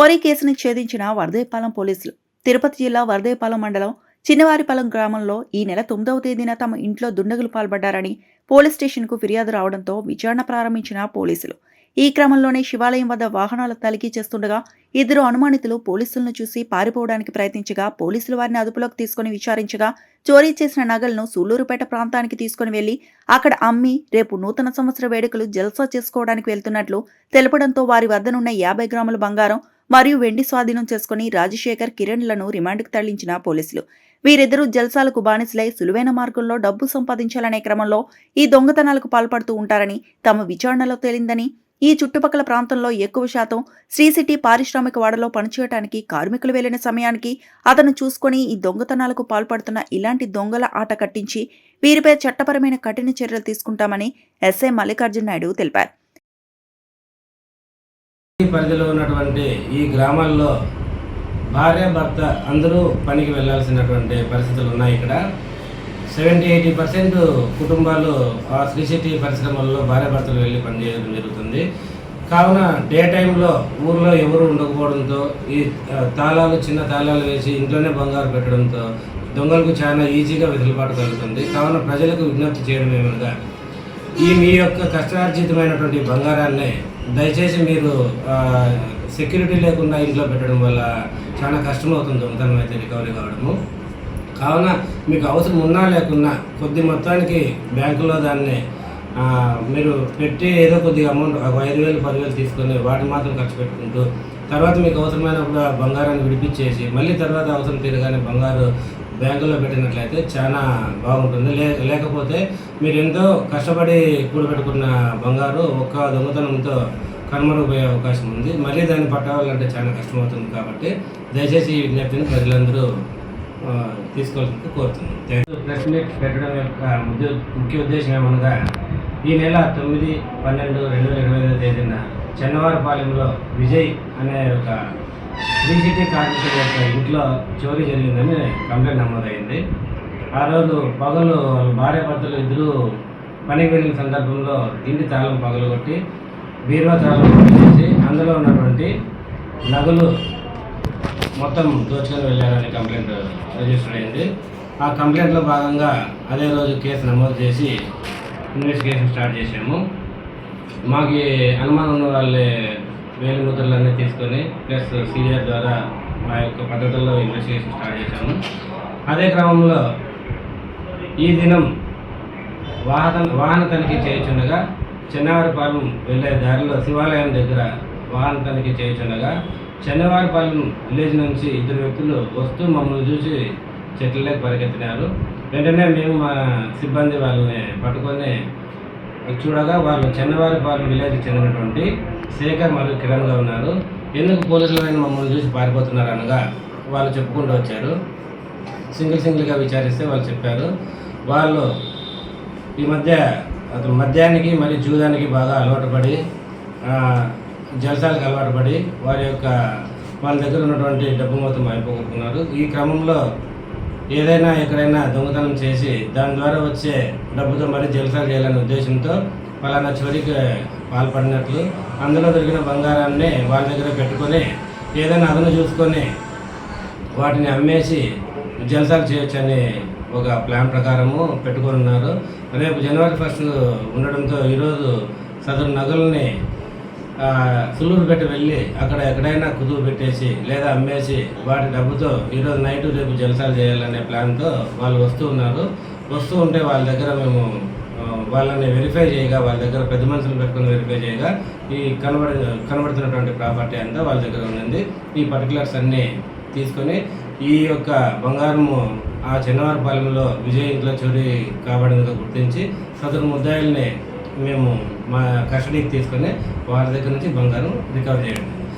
చోరీ కేసును ఛేదించిన వరదేపాలెం పోలీసులు. తిరుపతి జిల్లా వరదేపాలెం మండలం చిన్నవారిపాలెం గ్రామంలో ఈ నెల 9వ తేదీన తమ ఇంట్లో దుండగులు పాల్పడ్డారని పోలీస్ స్టేషన్కు ఫిర్యాదు రావడంతో విచారణ ప్రారంభించిన పోలీసులు. ఈ క్రమంలోనే శివాలయం వద్ద వాహనాలు తనిఖీ చేస్తుండగా ఇద్దరు అనుమానితులు పోలీసులను చూసి పారిపోవడానికి ప్రయత్నించగా పోలీసులు వారిని అదుపులోకి తీసుకుని విచారించగా చోరీ చేసిన నగలను సూళ్లూరుపేట ప్రాంతానికి తీసుకుని వెళ్లి అక్కడ అమ్మి రేపు నూతన సంవత్సర వేడుకలు జల్సా చేసుకోవడానికి వెళ్తున్నట్లు తెలపడంతో వారి వద్దనున్న 50 గ్రాముల బంగారం మరియు వెండి స్వాధీనం చేసుకుని రాజశేఖర్, కిరణ్లను రిమాండ్కు తరలించిన పోలీసులు. వీరిద్దరూ జల్సాలకు బానిసలై సులువైన మార్గంలో డబ్బు సంపాదించాలనే క్రమంలో ఈ దొంగతనాలకు పాల్పడుతూ ఉంటారని తమ విచారణలో తేలిందని, ఈ చుట్టుపక్కల ప్రాంతంలో ఎక్కువ శాతం శ్రీ సిటీ పారిశ్రామిక వాడలో పనిచేయడానికి కార్మికులు వెళ్లిన సమయానికి అతను చూసుకుని ఈ దొంగతనాలకు పాల్పడుతున్న ఇలాంటి దొంగల ఆట కట్టించి వీరిపై చట్టపరమైన కఠిన చర్యలు తీసుకుంటామని ఎస్ఐ మల్లికార్జున నాయుడు తెలిపారు. పరిధిలో ఉన్నటువంటి ఈ గ్రామాల్లో భార్య భర్త అందరూ పనికి వెళ్లాల్సినటువంటి పరిస్థితులు ఉన్నాయి. ఇక్కడ 70-80% కుటుంబాలు ఆ శ్రీ సిటీ పరిశ్రమల్లో భార్య భర్తలు వెళ్ళి పనిచేయడం జరుగుతుంది. కావున డే టైంలో ఊర్లో ఎవరు ఉండకపోవడంతో ఈ చిన్న తాళాలు వేసి ఇంట్లోనే బంగారు పెట్టడంతో దొంగలకు చాలా ఈజీగా వెసులుబాటు కలుగుతుంది. కావున ప్రజలకు విజ్ఞప్తి చేయడం ఏమనగా మీ యొక్క కష్టార్జితమైనటువంటి బంగారాన్ని దయచేసి మీరు సెక్యూరిటీ లేకుండా ఇంట్లో పెట్టడం వల్ల చాలా కష్టమవుతుంది దొంగతనం అయితే రికవరీ కావడము. కావున మీకు అవసరం ఉన్నా లేకున్నా కొద్ది మొత్తానికి బ్యాంకులో దాన్ని మీరు పెట్టి ఏదో కొద్దిగా అమౌంట్ 5,000-10,000 తీసుకొని వాటిని మాత్రం ఖర్చు పెట్టుకుంటూ తర్వాత మీకు అవసరమైనప్పుడు ఆ బంగారాన్ని విడిపించేసి మళ్ళీ తర్వాత అవసరం తీరగానే బంగారు బ్యాంకులో పెట్టినట్లయితే చాలా బాగుంటుంది. లేకపోతే మీరు ఎంతో కష్టపడి కూడబెట్టుకున్న బంగారు ఒక్క దొంగతనంతో కనుమరుగపోయే అవకాశం ఉంది. మళ్ళీ దాన్ని పట్టాలంటే చాలా కష్టమవుతుంది. కాబట్టి దయచేసి ఈ విజ్ఞప్తిని ప్రజలందరూ తీసుకోవాల్సింది కోరుతున్నాను. ప్రెస్ మీట్ పెట్టడం యొక్క ముఖ్య ఉద్దేశం ఏమనగా ఈ నెల 9/12/2025 తేదీన చెన్నవారిపాలెంలో విజయ్ అనే ఒక శ్రీ సిటీ కార్మికుల యొక్క ఇంట్లో చోరీ జరిగిందని కంప్లైంట్ నమోదైంది. ఆ రోజు పగలు భార్య భర్తలు ఇద్దరు పనికి వెళ్ళిన సందర్భంలో ఇంటి తాళం పగలగొట్టి బీరువా తాళం చేసి అందులో ఉన్నటువంటి నగలు మొత్తం దోచుకొని వెళ్ళారని కంప్లైంట్ రిజిస్టర్ అయింది. ఆ కంప్లైంట్లో భాగంగా అదే రోజు కేసు నమోదు చేసి ఇన్వెస్టిగేషన్ స్టార్ట్ చేసాము. మాకు అనుమానం ఉన్న వాళ్ళే వేలిముద్రలన్నీ తీసుకొని ప్లస్ సీనియర్ ద్వారా మా యొక్క పద్ధతుల్లో ఇన్వెస్టిగేషన్ స్టార్ట్ చేశాము. అదే క్రమంలో ఈ దినం వాహన తనిఖీ చేయుచుండగా చెన్నవారిపాలెం వెళ్ళే దారిలో శివాలయం దగ్గర వాహన తనిఖీ చేయుచుండగా చెన్నవారిపాలెం విలేజ్ నుంచి ఇద్దరు వ్యక్తులు వస్తూ మమ్మల్ని చూసి చెట్లలోకి పరిగెత్తినారు. వెంటనే మేము మా సిబ్బంది వాళ్ళని పట్టుకొని చూడగా వాళ్ళు చెన్నవారిపాలెం విలేజ్కి చెందినటువంటి శేఖర్ మరియు కిరణ్గా ఉన్నారు. ఎందుకు పోలీసులు మమ్మల్ని చూసి పారిపోతున్నారు అనగా వాళ్ళు చెప్పుకుంటూ వచ్చారు. సింగిల్గా విచారిస్తే వాళ్ళు చెప్పారు వాళ్ళు ఈ మధ్య అతను మద్యానికి మరియు జూదానికి బాగా అలవాటు పడి జలసాలకు అలవాటు పడి వాళ్ళ దగ్గర ఉన్నటువంటి డబ్బు మొత్తం అయిపోగొట్టుకున్నారు. ఈ క్రమంలో ఏదైనా ఎక్కడైనా దొంగతనం చేసి దాని ద్వారా వచ్చే డబ్బుతో మరి జలసాలు చేయాలనే ఉద్దేశంతో వాళ్ళ చోరీకి పాల్పడినట్లు, అందులో దొరికిన బంగారాన్ని వాళ్ళ దగ్గర పెట్టుకొని ఏదైనా అదను చూసుకొని వాటిని అమ్మేసి జలసాలు చేయొచ్చని ఒక ప్లాన్ ప్రకారము పెట్టుకొని ఉన్నారు. రేపు జనవరి 1 ఉండడంతో ఈరోజు సదరు నగలని సులూరుపేట వెళ్ళి అక్కడ ఎక్కడైనా కుదువు పెట్టేసి లేదా అమ్మేసి వాటి డబ్బుతో ఈరోజు నైట్ రేపు జలసాలు చేయాలనే ప్లాన్తో వాళ్ళు వస్తూ ఉంటే వాళ్ళ దగ్గర మేము వాళ్ళని వెరిఫై చేయగా వాళ్ళ దగ్గర పెద్ద మనుషులు పెట్టుకుని వెరిఫై చేయగా ఈ కనబడుతున్నటువంటి ప్రాపర్టీ అంతా వాళ్ళ దగ్గర ఉంది. ఈ పర్టికులర్స్ అన్నీ తీసుకొని ఈ యొక్క బంగారము ఆ చెన్నవారిపాలెంలో విజయ్ ఇంట్లో చోరీ కాబడినగా గుర్తించి సదరు ముద్దాయిల్ని మేము మా కస్టడీకి తీసుకొని వారి దగ్గర నుంచి బంగారం రికవర్ చేయడం.